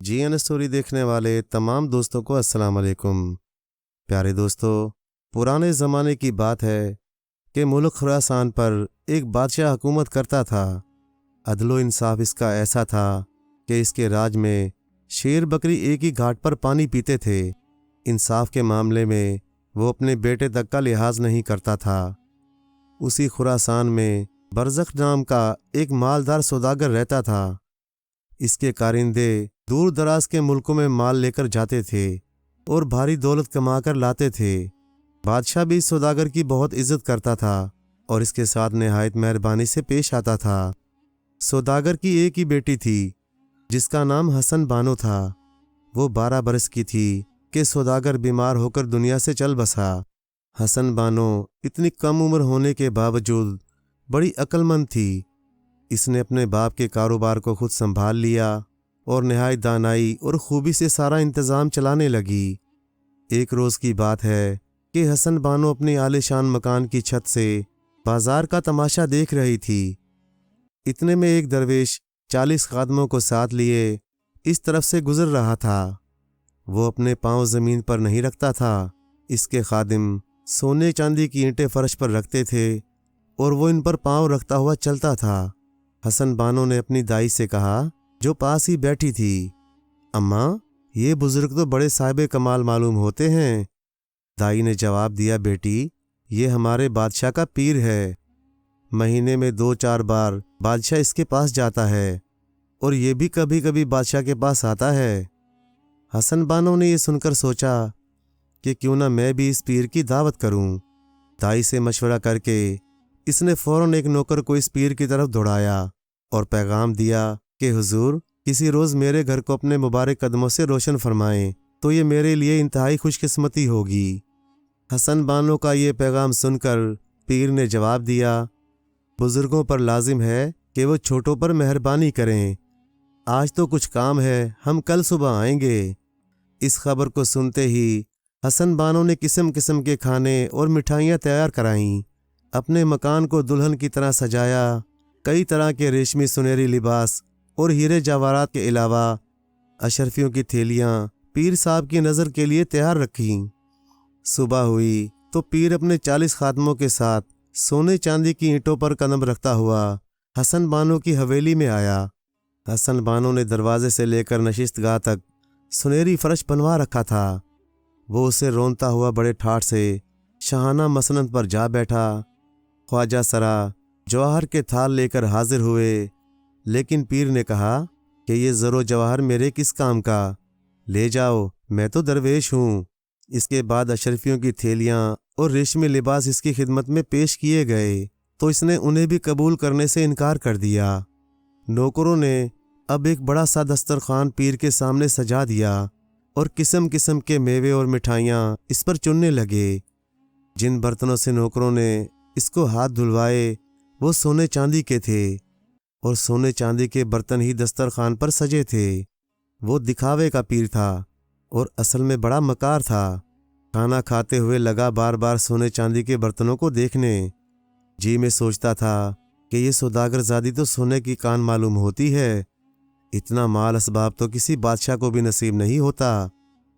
جی N story دیکھنے والے تمام دوستوں کو السلام علیکم۔ پیارے دوستو، پرانے زمانے کی بات ہے کہ ملک خراسان پر ایک بادشاہ حکومت کرتا تھا۔ عدل و انصاف اس کا ایسا تھا کہ اس کے راج میں شیر بکری ایک ہی گھاٹ پر پانی پیتے تھے۔ انصاف کے معاملے میں وہ اپنے بیٹے تک کا لحاظ نہیں کرتا تھا۔ اسی خراسان میں برزخ نام کا ایک مالدار سوداگر رہتا تھا۔ اس کے کارندے دور دراز کے ملکوں میں مال لے کر جاتے تھے اور بھاری دولت کما کر لاتے تھے۔ بادشاہ بھی اس سوداگر کی بہت عزت کرتا تھا اور اس کے ساتھ نہایت مہربانی سے پیش آتا تھا۔ سوداگر کی ایک ہی بیٹی تھی جس کا نام حسن بانو تھا۔ وہ 12 برس کی تھی کہ سوداگر بیمار ہو کر دنیا سے چل بسا۔ حسن بانو اتنی کم عمر ہونے کے باوجود بڑی عقل مند تھی۔ اس نے اپنے باپ کے کاروبار کو خود سنبھال لیا اور نہایت دانائی اور خوبی سے سارا انتظام چلانے لگی۔ ایک روز کی بات ہے کہ حسن بانو اپنی عالیشان مکان کی چھت سے بازار کا تماشا دیکھ رہی تھی۔ اتنے میں ایک درویش 40 خادموں کو ساتھ لیے اس طرف سے گزر رہا تھا۔ وہ اپنے پاؤں زمین پر نہیں رکھتا تھا۔ اس کے خادم سونے چاندی کی اینٹیں فرش پر رکھتے تھے اور وہ ان پر پاؤں رکھتا ہوا چلتا تھا۔ حسن بانو نے اپنی دائی سے کہا جو پاس ہی بیٹھی تھی، اماں یہ بزرگ تو بڑے صاحب کمال معلوم ہوتے ہیں۔ دائی نے جواب دیا، بیٹی یہ ہمارے بادشاہ کا پیر ہے۔ مہینے میں 2-4 بار بادشاہ اس کے پاس جاتا ہے اور یہ بھی کبھی کبھی بادشاہ کے پاس آتا ہے۔ حسن بانو نے یہ سن کر سوچا کہ کیوں نہ میں بھی اس پیر کی دعوت کروں۔ دائی سے مشورہ کر کے اس نے فوراً ایک نوکر کو اس پیر کی طرف دوڑایا اور پیغام دیا کہ حضور کسی روز میرے گھر کو اپنے مبارک قدموں سے روشن فرمائیں تو یہ میرے لیے انتہائی خوش قسمتی ہوگی۔ حسن بانو کا یہ پیغام سن کر پیر نے جواب دیا، بزرگوں پر لازم ہے کہ وہ چھوٹوں پر مہربانی کریں۔ آج تو کچھ کام ہے، ہم کل صبح آئیں گے۔ اس خبر کو سنتے ہی حسن بانو نے قسم قسم کے کھانے اور مٹھائیاں تیار کرائیں، اپنے مکان کو دلہن کی طرح سجایا، کئی طرح کے ریشمی سنہری لباس اور ہیرے جواہرات کے علاوہ اشرفیوں کی تھیلیاں پیر صاحب کی نظر کے لیے تیار رکھیں۔ صبح ہوئی تو پیر اپنے 40 خادموں کے ساتھ سونے چاندی کی اینٹوں پر قدم رکھتا ہوا حسن بانو کی حویلی میں آیا۔ حسن بانو نے دروازے سے لے کر نشست گاہ تک سنہری فرش بنوا رکھا تھا۔ وہ اسے رونتا ہوا بڑے ٹھاٹھ سے شاہانہ مسند پر جا بیٹھا۔ خواجہ سرا جواہر کے تھال لے کر حاضر ہوئے، لیکن پیر نے کہا کہ یہ زر و جواہر میرے کس کام کا، لے جاؤ، میں تو درویش ہوں۔ اس کے بعد اشرفیوں کی تھیلیاں اور ریشمی لباس اس کی خدمت میں پیش کیے گئے تو اس نے انہیں بھی قبول کرنے سے انکار کر دیا۔ نوکروں نے اب ایک بڑا سا دسترخوان پیر کے سامنے سجا دیا اور قسم قسم کے میوے اور مٹھائیاں اس پر چننے لگے۔ جن برتنوں سے نوکروں نے اس کو ہاتھ دھلوائے وہ سونے چاندی کے تھے اور سونے چاندی کے برتن ہی دسترخوان پر سجے تھے۔ وہ دکھاوے کا پیر تھا اور اصل میں بڑا مکار تھا۔ کھانا کھاتے ہوئے لگا بار بار سونے چاندی کے برتنوں کو دیکھنے۔ جی میں سوچتا تھا کہ یہ سوداگر زادی تو سونے کی کان معلوم ہوتی ہے۔ اتنا مال اسباب تو کسی بادشاہ کو بھی نصیب نہیں ہوتا۔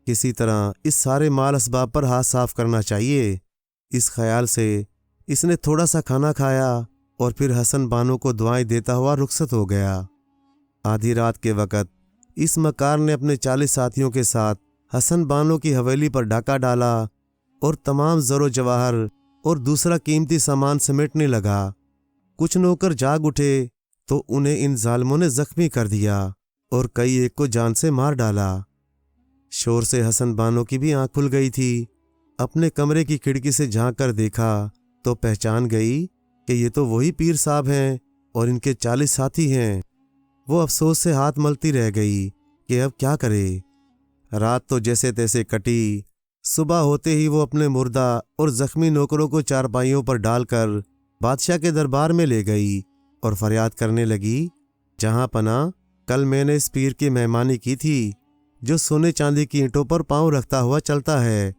کسی طرح اس سارے مال اسباب پر ہاتھ صاف کرنا چاہیے۔ اس خیال سے اس نے تھوڑا سا کھانا کھایا اور پھر حسن بانو کو دعائیں دیتا ہوا رخصت ہو گیا۔ آدھی رات کے وقت اس مکار نے اپنے 40 ساتھیوں کے ساتھ حسن بانو کی حویلی پر ڈاکہ ڈالا اور تمام زر و جواہر اور دوسرا قیمتی سامان سمیٹنے لگا۔ کچھ نوکر جاگ اٹھے تو انہیں ان ظالموں نے زخمی کر دیا اور کئی ایک کو جان سے مار ڈالا۔ شور سے حسن بانو کی بھی آنکھ کھل گئی تھی۔ اپنے کمرے کی کھڑکی سے جھانک کر دیکھا تو پہچان گئی کہ یہ تو وہی پیر صاحب ہیں اور ان کے 40 ساتھی ہیں۔ وہ افسوس سے ہاتھ ملتی رہ گئی کہ اب کیا کرے۔ رات تو جیسے تیسے کٹی۔ صبح ہوتے ہی وہ اپنے مردہ اور زخمی نوکروں کو چارپائیوں پر ڈال کر بادشاہ کے دربار میں لے گئی اور فریاد کرنے لگی، جہاں پناہ کل میں نے اس پیر کی مہمانی کی تھی جو سونے چاندی کی اینٹوں پر پاؤں رکھتا ہوا چلتا ہے۔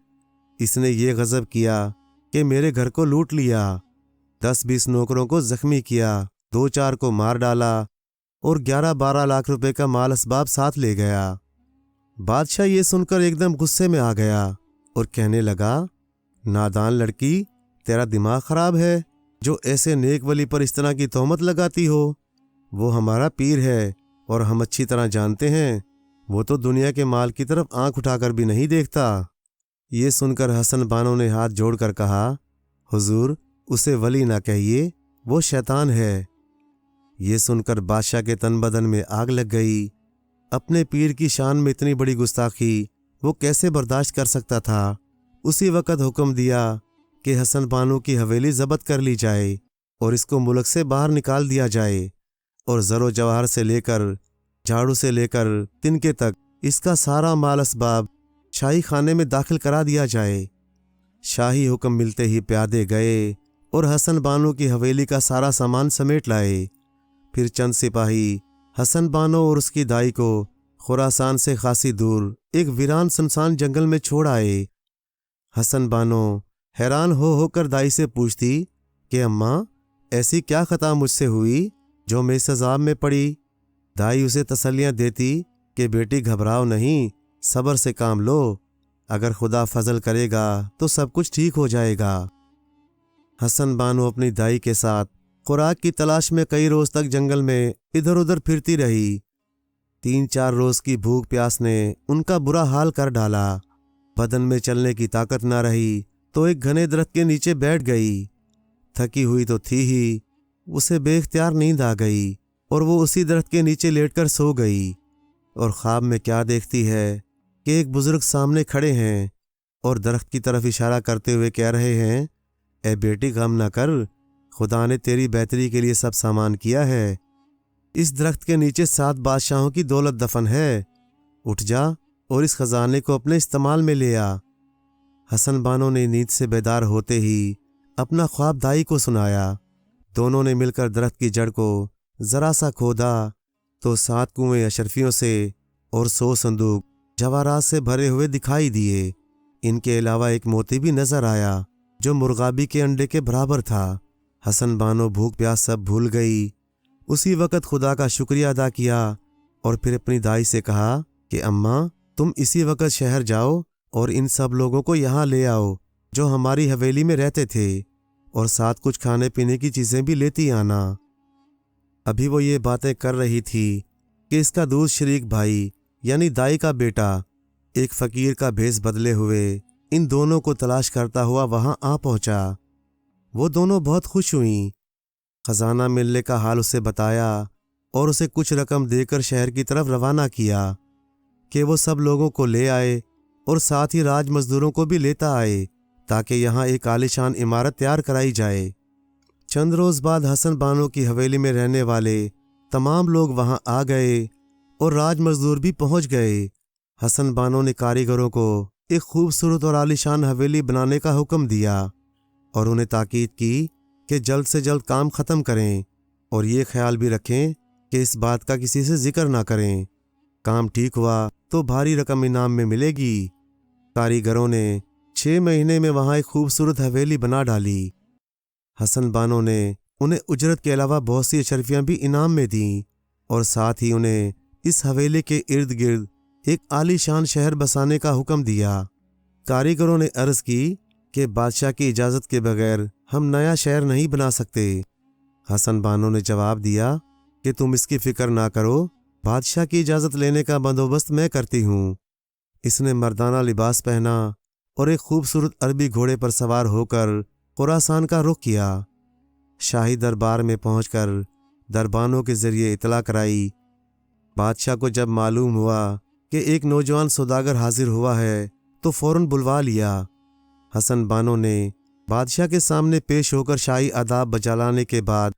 اس نے یہ غضب کیا کہ میرے گھر کو لوٹ لیا، 10-20 نوکروں کو زخمی کیا، 2-4 کو مار ڈالا اور 11-12 لاکھ روپے کا مال اسباب ساتھ لے گیا۔ بادشاہ یہ سن کر ایک دم غصے میں آ گیا اور کہنے لگا، نادان لڑکی، تیرا دماغ خراب ہے جو ایسے نیک ولی پر اس طرح کی تہمت لگاتی ہو؟ وہ ہمارا پیر ہے اور ہم اچھی طرح جانتے ہیں وہ تو دنیا کے مال کی طرف آنکھ اٹھا کر بھی نہیں دیکھتا۔ یہ سن کر حسن بانو نے ہاتھ جوڑ کر کہا، حضور، اسے ولی نہ کہیے، وہ شیطان ہے۔ یہ سن کر بادشاہ کے تن بدن میں آگ لگ گئی۔ اپنے پیر کی شان میں اتنی بڑی گستاخی وہ کیسے برداشت کر سکتا تھا؟ اسی وقت حکم دیا کہ حسن بانو کی حویلی ضبط کر لی جائے اور اس کو ملک سے باہر نکال دیا جائے، اور زر و جواہر سے لے کر جھاڑو سے لے کر تنکے تک اس کا سارا مال اسباب شاہی خانے میں داخل کرا دیا جائے۔ شاہی حکم ملتے ہی پیادے گئے اور حسن بانو کی حویلی کا سارا سامان سمیٹ لائے۔ پھر چند سپاہی حسن بانو اور اس کی دائی کو خراسان سے خاصی دور ایک ویران سنسان جنگل میں چھوڑ آئے۔ حسن بانو حیران ہو کر دائی سے پوچھتی کہ اماں، ایسی کیا خطا مجھ سے ہوئی جو میں اس عذاب میں پڑی؟ دائی اسے تسلیاں دیتی کہ بیٹی گھبراؤ نہیں، صبر سے کام لو، اگر خدا فضل کرے گا تو سب کچھ ٹھیک ہو جائے گا۔ حسن بانو اپنی دائی کے ساتھ خوراک کی تلاش میں کئی روز تک جنگل میں ادھر ادھر پھرتی رہی۔ 3-4 روز کی بھوک پیاس نے ان کا برا حال کر ڈالا۔ بدن میں چلنے کی طاقت نہ رہی تو ایک گھنے درخت کے نیچے بیٹھ گئی۔ تھکی ہوئی تو تھی ہی، اسے بے اختیار نیند آ گئی اور وہ اسی درخت کے نیچے لیٹ کر سو گئی، اور خواب میں کیا دیکھتی ہے کہ ایک بزرگ سامنے کھڑے ہیں اور درخت کی طرف اشارہ کرتے ہوئے کہہ رہے ہیں، اے بیٹی غم نہ کر، خدا نے تیری بہتری کے لیے سب سامان کیا ہے۔ اس درخت کے نیچے 7 بادشاہوں کی دولت دفن ہے، اٹھ جا اور اس خزانے کو اپنے استعمال میں لے آ۔ حسن بانو نے نیند سے بیدار ہوتے ہی اپنا خواب دائی کو سنایا۔ دونوں نے مل کر درخت کی جڑ کو ذرا سا کھودا تو 7 کنویں اشرفیوں سے اور 100 صندوق جواہرات سے بھرے ہوئے دکھائی دیے۔ ان کے علاوہ ایک موتی بھی نظر آیا جو مرغابی کے انڈے کے برابر تھا۔ حسن بانو بھوک پیاس سب بھول گئی۔ اسی وقت خدا کا شکریہ ادا کیا اور پھر اپنی دائی سے کہا کہ اماں، تم اسی وقت شہر جاؤ اور ان سب لوگوں کو یہاں لے آؤ جو ہماری حویلی میں رہتے تھے، اور ساتھ کچھ کھانے پینے کی چیزیں بھی لیتی آنا۔ ابھی وہ یہ باتیں کر رہی تھی کہ اس کا دوست شریک بھائی یعنی دائی کا بیٹا ایک فقیر کا بھیس بدلے ہوئے ان دونوں کو تلاش کرتا ہوا وہاں آ پہنچا۔ وہ دونوں بہت خوش ہوئیں، خزانہ ملنے کا حال اسے بتایا اور اسے کچھ رقم دے کر شہر کی طرف روانہ کیا کہ وہ سب لوگوں کو لے آئے اور ساتھ ہی راج مزدوروں کو بھی لیتا آئے تاکہ یہاں ایک عالیشان عمارت تیار کرائی جائے۔ چند روز بعد حسن بانو کی حویلی میں رہنے والے تمام لوگ وہاں آ گئے اور راج مزدور بھی پہنچ گئے۔ حسن بانو نے کاریگروں کو ایک خوبصورت اور عالیشان حویلی بنانے کا حکم دیا اور انہیں تاکید کی کہ جلد سے جلد کام ختم کریں اور یہ خیال بھی رکھیں کہ اس بات کا کسی سے ذکر نہ کریں۔ کام ٹھیک ہوا تو بھاری رقم انعام میں ملے گی۔ کاریگروں نے 6 مہینے میں وہاں ایک خوبصورت حویلی بنا ڈالی۔ حسن بانو نے انہیں اجرت کے علاوہ بہت سی اشرفیاں بھی انعام میں دیں اور ساتھ ہی انہیں اس حویلی کے ارد گرد ایک عالی شان شہر بسانے کا حکم دیا۔ کاریگروں نے عرض کی کہ بادشاہ کی اجازت کے بغیر ہم نیا شہر نہیں بنا سکتے۔ حسن بانو نے جواب دیا کہ تم اس کی فکر نہ کرو، بادشاہ کی اجازت لینے کا بندوبست میں کرتی ہوں۔ اس نے مردانہ لباس پہنا اور ایک خوبصورت عربی گھوڑے پر سوار ہو کر خراسان کا رخ کیا۔ شاہی دربار میں پہنچ کر دربانوں کے ذریعے اطلاع کرائی۔ بادشاہ کو جب معلوم ہوا کہ ایک نوجوان سوداگر حاضر ہوا ہے تو فوراً بلوا لیا۔ حسن بانو نے بادشاہ کے سامنے پیش ہو کر شاہی آداب بجا لانے کے بعد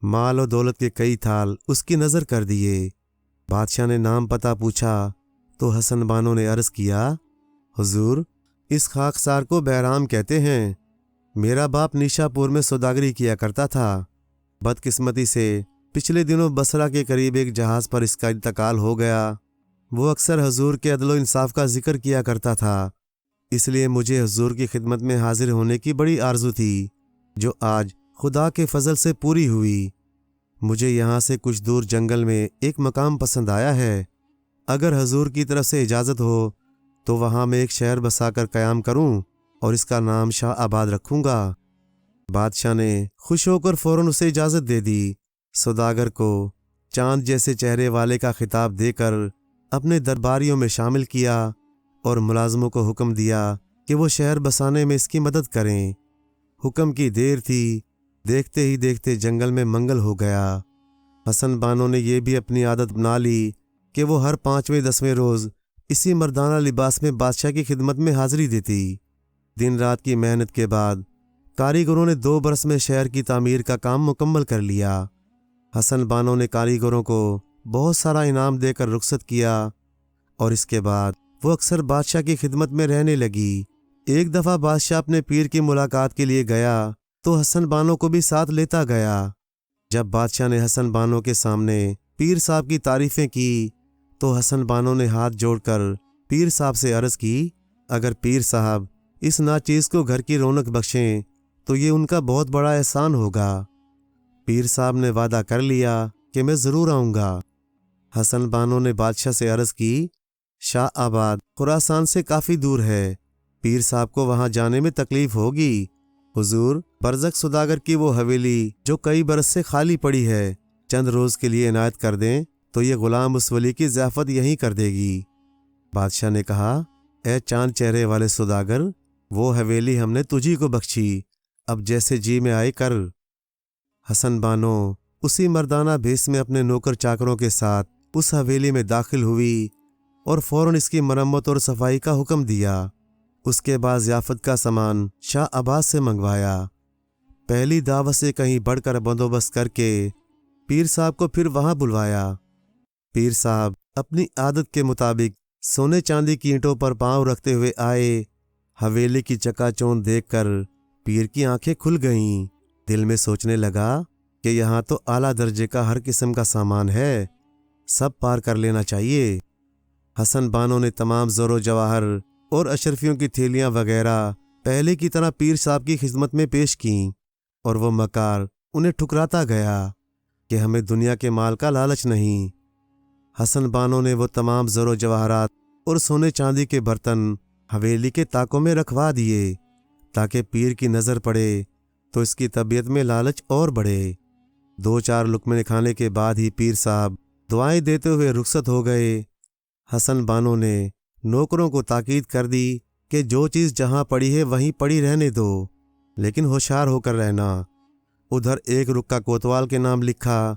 مال و دولت کے کئی تھال اس کی نظر کر دیے۔ بادشاہ نے نام پتہ پوچھا تو حسن بانو نے عرض کیا، حضور، اس خاکسار کو بہرام کہتے ہیں۔ میرا باپ نیشا پور میں سوداگری کیا کرتا تھا۔ بدقسمتی سے پچھلے دنوں بصرہ کے قریب ایک جہاز پر اس کا انتقال ہو گیا۔ وہ اکثر حضور کے عدل و انصاف کا ذکر کیا کرتا تھا، اس لیے مجھے حضور کی خدمت میں حاضر ہونے کی بڑی آرزو تھی جو آج خدا کے فضل سے پوری ہوئی۔ مجھے یہاں سے کچھ دور جنگل میں ایک مقام پسند آیا ہے۔ اگر حضور کی طرف سے اجازت ہو تو وہاں میں ایک شہر بسا کر قیام کروں اور اس کا نام شاہ آباد رکھوں گا۔ بادشاہ نے خوش ہو کر فوراً اسے اجازت دے دی۔ سوداگر کو چاند جیسے چہرے والے کا خطاب دے کر اپنے درباریوں میں شامل کیا اور ملازموں کو حکم دیا کہ وہ شہر بسانے میں اس کی مدد کریں۔ حکم کی دیر تھی، دیکھتے ہی دیکھتے جنگل میں منگل ہو گیا۔ حسن بانو نے یہ بھی اپنی عادت بنا لی کہ وہ ہر 5ویں 10ویں روز اسی مردانہ لباس میں بادشاہ کی خدمت میں حاضری دیتی۔ دن رات کی محنت کے بعد کاریگروں نے 2 برس میں شہر کی تعمیر کا کام مکمل کر لیا۔ حسن بانو نے کاریگروں کو بہت سارا انعام دے کر رخصت کیا اور اس کے بعد وہ اکثر بادشاہ کی خدمت میں رہنے لگی۔ ایک دفعہ بادشاہ اپنے پیر کی ملاقات کے لیے گیا تو حسن بانو کو بھی ساتھ لیتا گیا۔ جب بادشاہ نے حسن بانو کے سامنے پیر صاحب کی تعریفیں کی تو حسن بانو نے ہاتھ جوڑ کر پیر صاحب سے عرض کی، اگر پیر صاحب اس ناچیز کو گھر کی رونق بخشیں تو یہ ان کا بہت بڑا احسان ہوگا۔ پیر صاحب نے وعدہ کر لیا کہ میں ضرور آؤں گا۔ حسن بانو نے بادشاہ سے عرض کی، شاہ آباد خراسان سے کافی دور ہے، پیر صاحب کو وہاں جانے میں تکلیف ہوگی۔ حضور، برزخ سوداگر کی وہ حویلی جو کئی برس سے خالی پڑی ہے چند روز کے لیے عنایت کر دیں تو یہ غلام اس ولی کی ضیافت یہیں کر دے گی۔ بادشاہ نے کہا، اے چاند چہرے والے سوداگر، وہ حویلی ہم نے تجھی کو بخشی، اب جیسے جی میں آئے کر۔ حسن بانو اسی مردانہ بھیس میں اپنے نوکر چاکروں کے ساتھ اس حویلی میں داخل ہوئی اور فوراً اس کی مرمت اور صفائی کا حکم دیا۔ اس کے بعد ضیافت کا سامان شاہ عباس سے منگوایا۔ پہلی دعوت سے کہیں بڑھ کر بندوبست کر کے پیر صاحب کو پھر وہاں بلوایا۔ پیر صاحب اپنی عادت کے مطابق سونے چاندی کی اینٹوں پر پاؤں رکھتے ہوئے آئے۔ حویلی کی چکا چوند دیکھ کر پیر کی آنکھیں کھل گئیں۔ دل میں سوچنے لگا کہ یہاں تو اعلیٰ درجے کا ہر قسم کا سامان ہے، سب پار کر لینا چاہیے۔ حسن بانو نے تمام زر و جواہر اور اشرفیوں کی تھیلیاں وغیرہ پہلے کی طرح پیر صاحب کی خدمت میں پیش کیں اور وہ مکار انہیں ٹھکراتا گیا کہ ہمیں دنیا کے مال کا لالچ نہیں۔ حسن بانو نے وہ تمام زر و جواہرات اور سونے چاندی کے برتن حویلی کے طاقوں میں رکھوا دیے تاکہ پیر کی نظر پڑے تو اس کی طبیعت میں لالچ اور بڑھے۔ 2-4 لقمے کھانے کے بعد ہی پیر صاحب دعائیں دیتے ہوئے رخصت ہو گئے۔ حسن بانو نے نوکروں کو تاکید کر دی کہ جو چیز جہاں پڑی ہے وہیں پڑی رہنے دو، لیکن ہوشیار ہو کر رہنا۔ ادھر ایک رکا کوتوال کے نام لکھا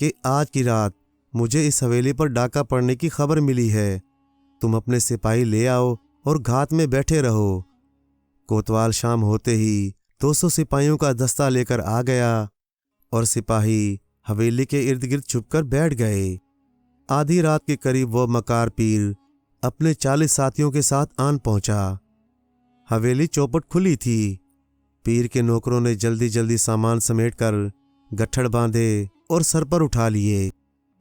کہ آج کی رات مجھے اس حویلی پر ڈاکہ پڑنے کی خبر ملی ہے، تم اپنے سپاہی لے آؤ اور گھات میں بیٹھے رہو۔ کوتوال شام ہوتے ہی 200 سپاہیوں کا دستہ لے کر آ گیا اور سپاہی حویلی کے ارد گرد چھپ کر بیٹھ گئے۔ آدھی رات کے قریب وہ مکار پیر اپنے 40 ساتھیوں کے ساتھ آن پہنچا۔ حویلی چوپٹ کھلی تھی۔ پیر کے نوکروں نے جلدی جلدی سامان سمیٹ کر گٹھڑ باندھے اور سر پر اٹھا لیے،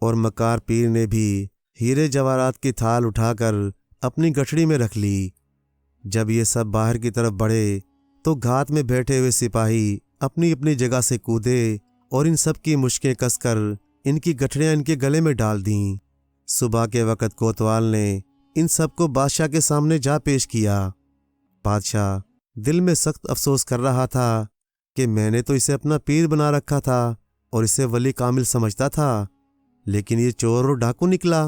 اور مکار پیر نے بھی ہیرے جواہرات کی تھال اٹھا کر اپنی گٹھڑی میں رکھ لی۔ جب یہ سب باہر کی طرف بڑھے تو گھات میں بیٹھے ہوئے سپاہی اپنی اپنی جگہ سے کودے اور ان سب کی مشکیں کس کر ان کی گٹھڑیاں ان کے گلے میں ڈال دیں۔ صبح کے وقت کوتوال نے ان سب کو بادشاہ کے سامنے جا پیش کیا۔ بادشاہ دل میں سخت افسوس کر رہا تھا کہ میں نے تو اسے اپنا پیر بنا رکھا تھا اور اسے ولی کامل سمجھتا تھا، لیکن یہ چور اور ڈاکو نکلا۔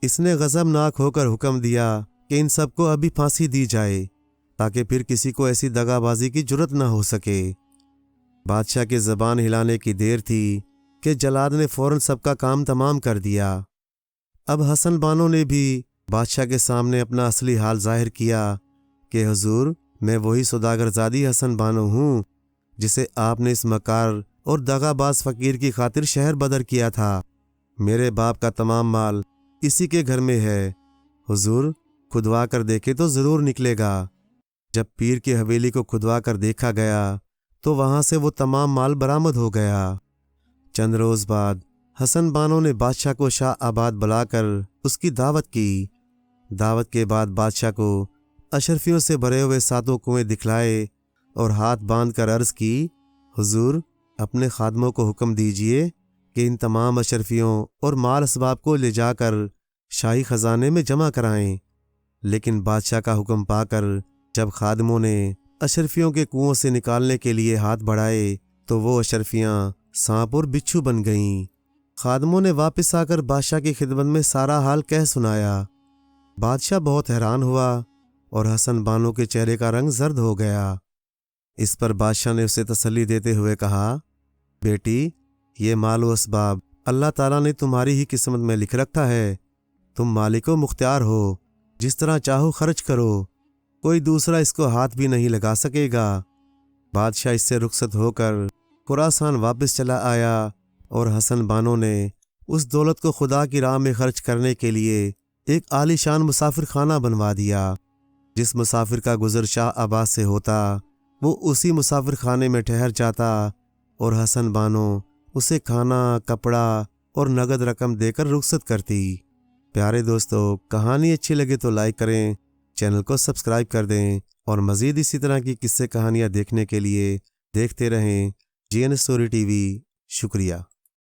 اس نے غضبناک ہو کر حکم دیا کہ ان سب کو ابھی پھانسی دی جائے تاکہ پھر کسی کو ایسی دغا بازی کی جرت نہ ہو سکے۔ بادشاہ کے زبان ہلانے کی دیر تھی کہ جلاد نے فوراً سب کا کام تمام کر دیا۔ اب حسن بانو نے بھی بادشاہ کے سامنے اپنا اصلی حال ظاہر کیا کہ حضور، میں وہی سوداگر زادی حسن بانو ہوں جسے آپ نے اس مکار اور دغا باز فقیر کی خاطر شہر بدر کیا تھا۔ میرے باپ کا تمام مال اسی کے گھر میں ہے، حضور کھدوا کر دیکھے تو ضرور نکلے گا۔ جب پیر کی حویلی کو کھدوا کر دیکھا گیا تو وہاں سے وہ تمام مال برآمد ہو گیا۔ چند روز بعد حسن بانو نے بادشاہ کو شاہ آباد بلا کر اس کی دعوت کی۔ دعوت کے بعد بادشاہ کو اشرفیوں سے بھرے ہوئے 7 کنویں دکھلائے اور ہاتھ باندھ کر عرض کی، حضور اپنے خادموں کو حکم دیجئے کہ ان تمام اشرفیوں اور مال اسباب کو لے جا کر شاہی خزانے میں جمع کرائیں۔ لیکن بادشاہ کا حکم پا کر جب خادموں نے اشرفیوں کے کنووں سے نکالنے کے لیے ہاتھ بڑھائے تو وہ اشرفیاں سانپ اور بچھو بن گئیں۔ خادموں نے واپس آ کر بادشاہ کی خدمت میں سارا حال کہہ سنایا۔ بادشاہ بہت حیران ہوا اور حسن بانو کے چہرے کا رنگ زرد ہو گیا۔ اس پر بادشاہ نے اسے تسلی دیتے ہوئے کہا، بیٹی، یہ مال و اسباب اللہ تعالیٰ نے تمہاری ہی قسمت میں لکھ رکھا ہے۔ تم مالک و مختار ہو، جس طرح چاہو خرچ کرو، کوئی دوسرا اس کو ہاتھ بھی نہیں لگا سکے گا۔ بادشاہ اس سے رخصت ہو کر خراسان واپس چلا آیا اور حسن بانو نے اس دولت کو خدا کی راہ میں خرچ کرنے کے لیے ایک عالی شان مسافر خانہ بنوا دیا۔ جس مسافر کا گزر شاہ عباس سے ہوتا وہ اسی مسافر خانے میں ٹھہر جاتا اور حسن بانو اسے کھانا، کپڑا اور نقد رقم دے کر رخصت کرتی۔ پیارے دوستو، کہانی اچھی لگے تو لائک کریں، چینل کو سبسکرائب کر دیں اور مزید اسی طرح کی قصے کہانیاں دیکھنے کے لیے دیکھتے رہیں GN اسٹوری TV۔ شکریہ۔